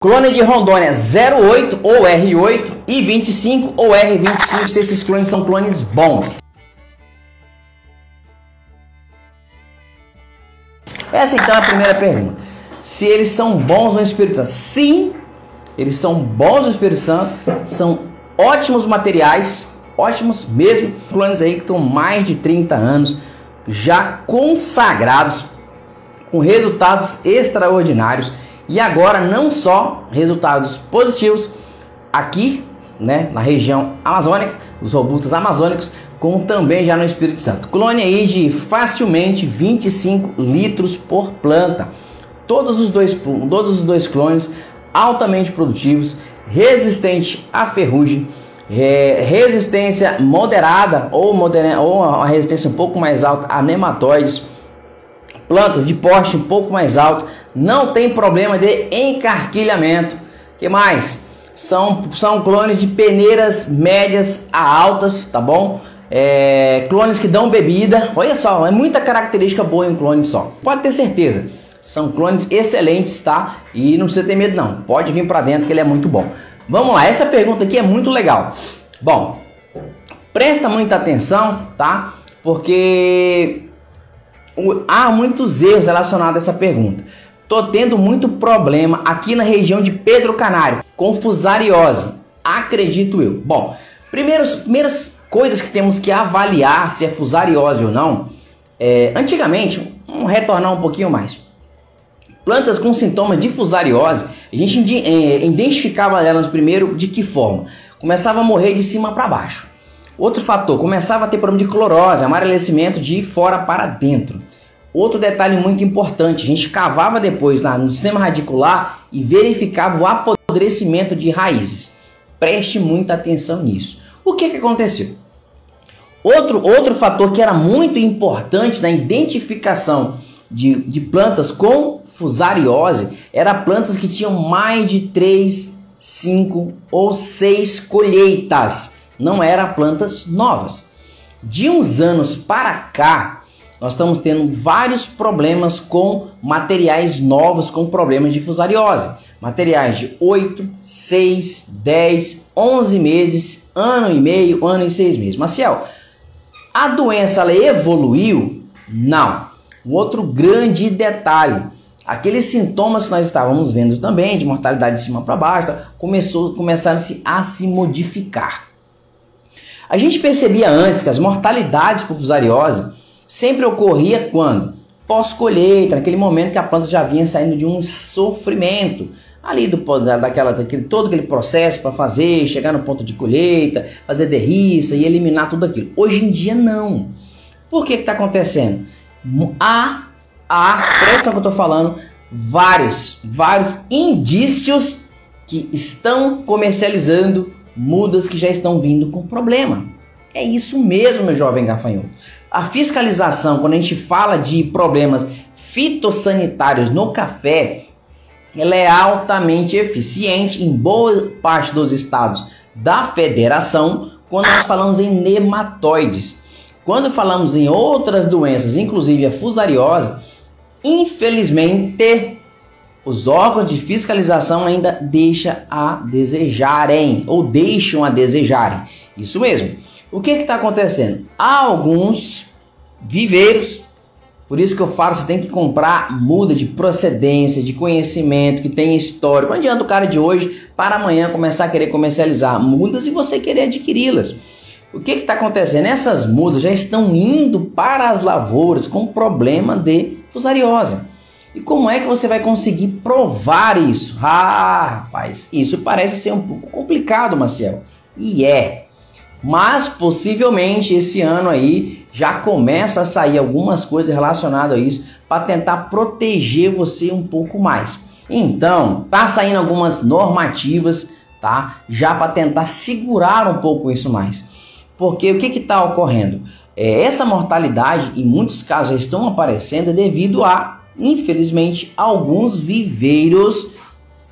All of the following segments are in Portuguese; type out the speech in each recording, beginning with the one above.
Clone de Rondônia 08 ou R8 e 25 ou R25, se esses clones são clones bons. Essa então é a primeira pergunta. Se eles são bons no Espírito Santo? Sim, eles são bons no Espírito Santo, são ótimos materiais, ótimos mesmo. Clones aí que estão mais de 30 anos, já consagrados, com resultados extraordinários. E agora não só resultados positivos aqui, né, na região amazônica, os robustos amazônicos, como também já no Espírito Santo. Clone aí de facilmente 25 litros por planta. Todos os dois clones altamente produtivos, resistente à ferrugem, resistência moderada ou uma resistência um pouco mais alta a nematóides, plantas de porte um pouco mais alto, não tem problema de encarquilhamento. Que mais? São clones de peneiras médias a altas, tá bom? Clones que dão bebida. Olha só, é muita característica boa em um clone só. Pode ter certeza, são clones excelentes, tá? E não precisa ter medo não, pode vir para dentro que ele é muito bom. Vamos lá, essa pergunta aqui é muito legal. Bom, presta muita atenção, tá? Porque há muitos erros relacionados a essa pergunta. Tô tendo muito problema aqui na região de Pedro Canário com fusariose, acredito eu. Bom, primeiras coisas que temos que avaliar se é fusariose ou não. Antigamente, vamos retornar um pouquinho mais. Plantas com sintomas de fusariose, a gente identificava elas primeiro de que forma? Começava a morrer de cima para baixo. Outro fator, começava a ter problema de clorose, amarelecimento de fora para dentro. Outro detalhe muito importante, a gente cavava depois no sistema radicular e verificava o apodrecimento de raízes. Preste muita atenção nisso. O que aconteceu? Outro fator que era muito importante na identificação de plantas com fusariose era plantas que tinham mais de 3, 5 ou 6 colheitas. Não eram plantas novas. De uns anos para cá, nós estamos tendo vários problemas com materiais novos com problemas de fusariose. Materiais de 8, 6, 10, 11 meses, ano e meio, ano e 6 meses. Maciel, a doença ela evoluiu? Não. Um outro grande detalhe, aqueles sintomas que nós estávamos vendo também, de mortalidade de cima para baixo, começaram a se modificar. A gente percebia antes que as mortalidades por fusariose sempre ocorria quando? Pós-colheita, naquele momento que a planta já vinha saindo de um sofrimento, ali todo aquele processo para fazer, chegar no ponto de colheita, fazer derriça e eliminar tudo aquilo. Hoje em dia não. Por que está acontecendo? Presta atenção que eu estou falando, vários indícios que estão comercializando mudas que já estão vindo com problema. É isso mesmo, meu jovem gafanhoto. A fiscalização, quando a gente fala de problemas fitossanitários no café, ela é altamente eficiente em boa parte dos estados da federação quando nós falamos em nematóides. Quando falamos em outras doenças, inclusive a fusariose, infelizmente os órgãos de fiscalização ainda deixam a desejarem. Isso mesmo. O que está acontecendo? Há alguns viveiros, por isso que eu falo, você tem que comprar muda de procedência, de conhecimento, que tem histórico. Não adianta o cara de hoje para amanhã começar a querer comercializar mudas e você querer adquiri-las. O que está acontecendo? Essas mudas já estão indo para as lavouras com problema de fusariose. E como é que você vai conseguir provar isso? Rapaz, isso parece ser um pouco complicado, Maciel. E mas possivelmente esse ano aí já começa a sair algumas coisas relacionadas a isso para tentar proteger você um pouco mais. Então, tá saindo algumas normativas, tá? Já para tentar segurar um pouco isso mais. Porque o que está ocorrendo? Essa mortalidade, em muitos casos, já estão aparecendo devido a, infelizmente, alguns viveiros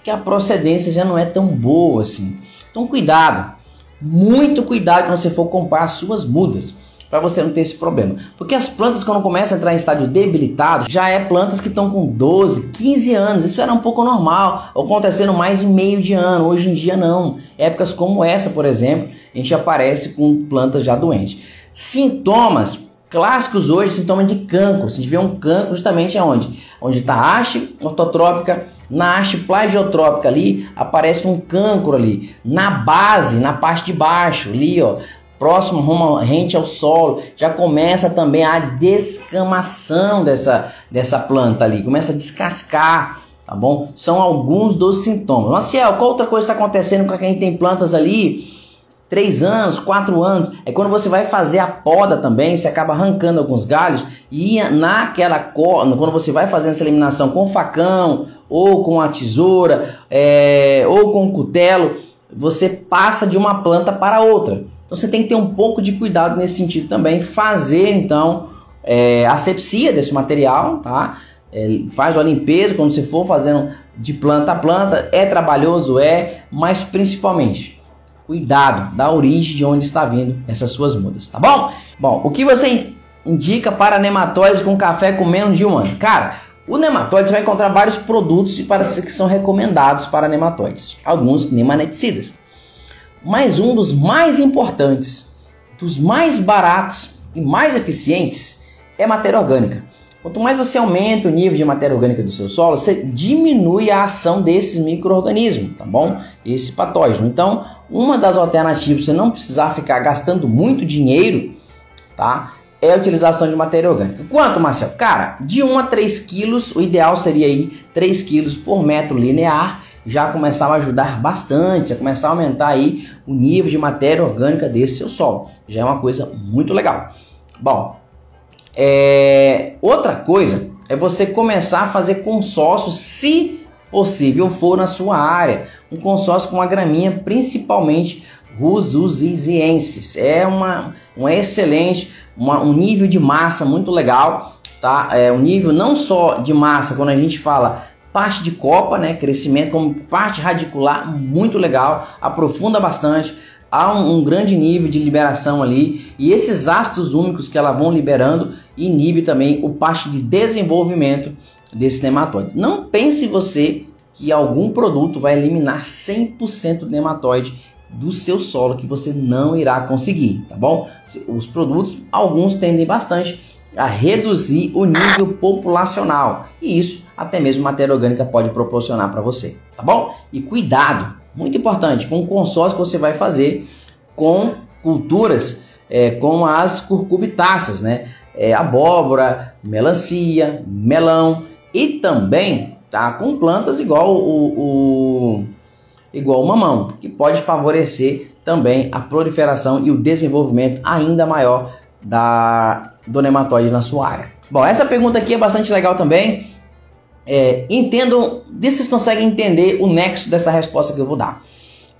que a procedência já não é tão boa assim. Então, cuidado. Muito cuidado quando você for comprar as suas mudas. para você não ter esse problema. Porque as plantas, quando começam a entrar em estágio debilitado, já é plantas que estão com 12, 15 anos. Isso era um pouco normal, acontecendo mais em meio de ano. Hoje em dia não. Épocas como essa, por exemplo, a gente aparece com plantas já doentes. Sintomas clássicos hoje, sintomas de cancro. Se a gente vê um cancro justamente aonde? Onde está a haste ortotrópica, na haste plagiotrópica ali, aparece um cancro ali. Na base, na parte de baixo, ali ó, próximo rente ao solo, já começa também a descamação dessa planta ali, começa a descascar, tá bom? São alguns dos sintomas. Marcel, qual outra coisa está acontecendo com quem tem plantas ali 3 anos, 4 anos? É quando você vai fazer a poda também, você acaba arrancando alguns galhos e quando você vai fazendo essa eliminação com facão, ou com a tesoura, ou com o cutelo, você passa de uma planta para outra. Então você tem que ter um pouco de cuidado nesse sentido também, fazer então a asepsia desse material, tá? Faz a limpeza quando você for fazendo de planta a planta, é trabalhoso, mas principalmente cuidado da origem de onde está vindo essas suas mudas, tá bom? Bom, o que você indica para nematóides com café com menos de 1 ano? Cara, o nematóide, você vai encontrar vários produtos que são recomendados para nematóides, alguns nematicidas. Mas um dos mais importantes, dos mais baratos e mais eficientes é matéria orgânica. Quanto mais você aumenta o nível de matéria orgânica do seu solo, você diminui a ação desses micro-organismos, tá bom? Esse patógeno. Então, uma das alternativas, você não precisar ficar gastando muito dinheiro, tá? É a utilização de matéria orgânica. Quanto, Marcel? Cara, de 1 a 3 quilos, o ideal seria aí 3 quilos por metro linear, já começava a ajudar bastante, já começar a aumentar aí o nível de matéria orgânica desse seu solo. Já é uma coisa muito legal. Bom, outra coisa é você começar a fazer consórcio, se possível for na sua área, um consórcio com a graminha, principalmente Russuziensis. É uma excelente, um nível de massa muito legal, tá? Um nível não só de massa, quando a gente fala parte de copa, né, crescimento, como parte radicular, muito legal, aprofunda bastante, há um grande nível de liberação ali, e esses ácidos úmicos que ela vão liberando inibe também o parte de desenvolvimento desse nematóide. Não pense você que algum produto vai eliminar 100% do nematóide do seu solo, que você não irá conseguir, tá bom? Os produtos, alguns tendem bastante a reduzir o nível populacional, e isso até mesmo matéria orgânica pode proporcionar para você, tá bom? E cuidado, muito importante, com o consórcio que você vai fazer com culturas como as curcubitáceas, né? Abóbora, melancia, melão, e também tá com plantas igual o mamão, que pode favorecer também a proliferação e o desenvolvimento ainda maior do nematóide na sua área. Bom, essa pergunta aqui é bastante legal também. Entendam, vocês conseguem entender o nexo dessa resposta que eu vou dar.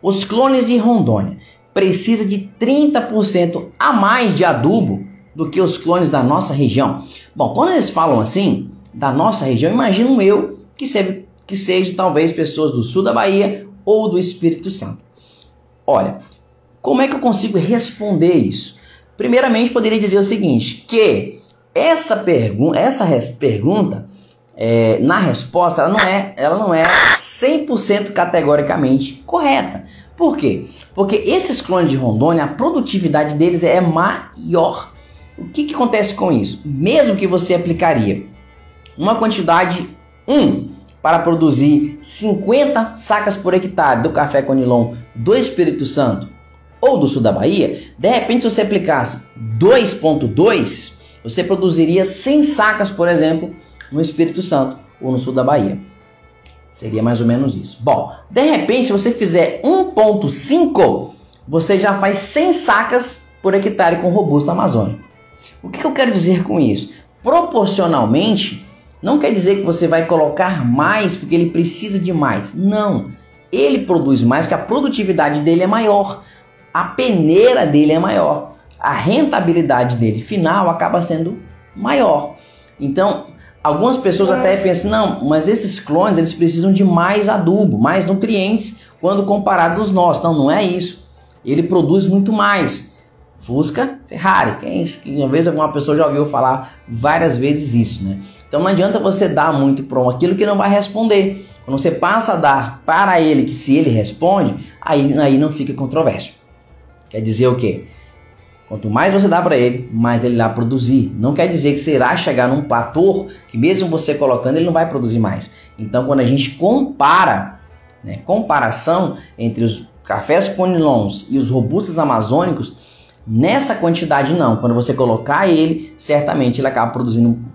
Os clones de Rondônia precisam de 30% a mais de adubo do que os clones da nossa região. Bom, quando eles falam assim, da nossa região, imagino eu que seja talvez pessoas do sul da Bahia ou do Espírito Santo. Olha, como é que eu consigo responder isso? Primeiramente, poderia dizer o seguinte, que essa pergunta, na resposta, ela não é 100% categoricamente correta. Por quê? Porque esses clones de Rondônia, a produtividade deles é maior. O que acontece com isso? Mesmo que você aplicaria uma quantidade para produzir 50 sacas por hectare do café conilon do Espírito Santo ou do sul da Bahia, de repente se você aplicasse 2,2, você produziria 100 sacas, por exemplo, no Espírito Santo ou no sul da Bahia. Seria mais ou menos isso. Bom, de repente, se você fizer 1,5, você já faz 100 sacas por hectare com robusta amazônico. O que eu quero dizer com isso? Proporcionalmente, não quer dizer que você vai colocar mais porque ele precisa de mais. Não, ele produz mais, que a produtividade dele é maior, a peneira dele é maior, a rentabilidade dele final acaba sendo maior. Então, algumas pessoas até pensam, não, mas esses clones eles precisam de mais adubo, mais nutrientes quando comparado aos nossos. Não é isso. Ele produz muito mais. Fusca, Ferrari. Uma vez alguma pessoa já ouviu falar várias vezes isso, né? Então não adianta você dar muito para aquilo que não vai responder. Quando você passa a dar para ele, que se ele responde, aí não fica controverso. Quer dizer o quê? Quanto mais você dá para ele, mais ele irá produzir. Não quer dizer que você irá chegar num fator que mesmo você colocando, ele não vai produzir mais. Então quando a gente compara, né, comparação entre os cafés conilons e os robustos amazônicos, nessa quantidade não. Quando você colocar ele, certamente ele acaba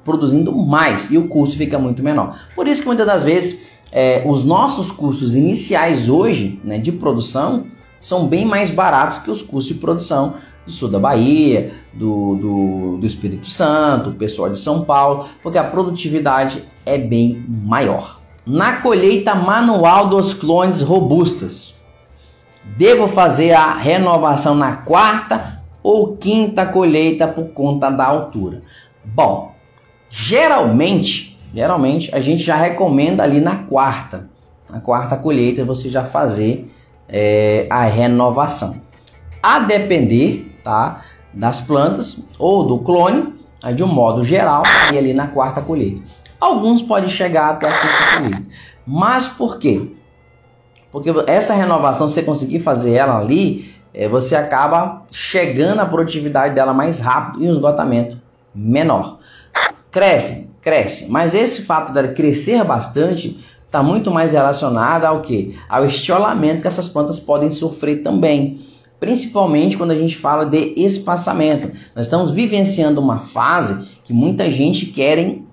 produzindo mais e o custo fica muito menor. Por isso que muitas das vezes os nossos custos iniciais hoje, né, de produção são bem mais baratos que os custos de produção do sul da Bahia, do Espírito Santo, o pessoal de São Paulo, porque a produtividade é bem maior. Na colheita manual dos clones robustas, devo fazer a renovação na quarta ou quinta colheita por conta da altura? Bom, geralmente a gente já recomenda ali na quarta colheita você já fazer a renovação. A depender, tá, das plantas ou do clone, de um modo geral, e ali na quarta colheita. Alguns podem chegar até a quinta colheita. Mas por quê? Porque essa renovação, se você conseguir fazer ela ali, você acaba chegando à produtividade dela mais rápido e um esgotamento menor. Cresce, mas esse fato dela crescer bastante está muito mais relacionado ao quê? Ao estiolamento que essas plantas podem sofrer também. Principalmente quando a gente fala de espaçamento. Nós estamos vivenciando uma fase que muita gente querem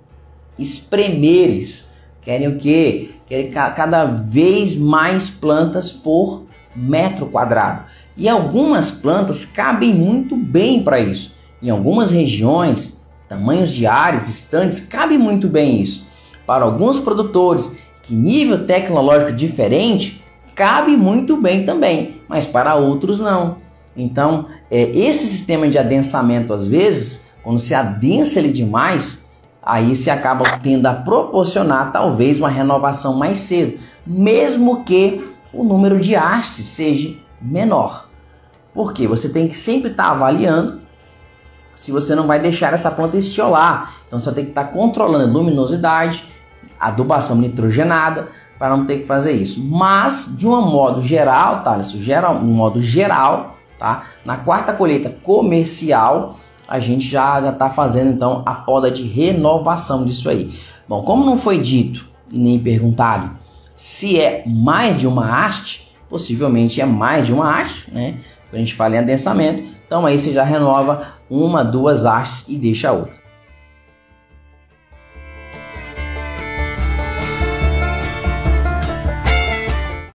espremer isso. Querem o quê? Querem cada vez mais plantas por metro quadrado. E algumas plantas cabem muito bem para isso. Em algumas regiões, tamanhos de áreas distantes, cabe muito bem isso. Para alguns produtores, que nível tecnológico diferente, cabe muito bem também, mas para outros não. Então, esse sistema de adensamento, às vezes, quando se adensa ele demais, aí se acaba tendo a proporcionar talvez uma renovação mais cedo, mesmo que o número de hastes seja menor. Porque você tem que sempre estar avaliando se você não vai deixar essa planta estiolar. Então você tem que estar controlando a luminosidade, adubação nitrogenada, para não ter que fazer isso. Mas, de um modo geral, tá? Tá? Na quarta colheita comercial, a gente já está fazendo então a poda de renovação disso aí. Bom, como não foi dito e nem perguntado se é mais de uma haste, possivelmente é mais de uma haste, né? Quando a gente fala em adensamento, então aí você já renova uma, duas hastes e deixa a outra.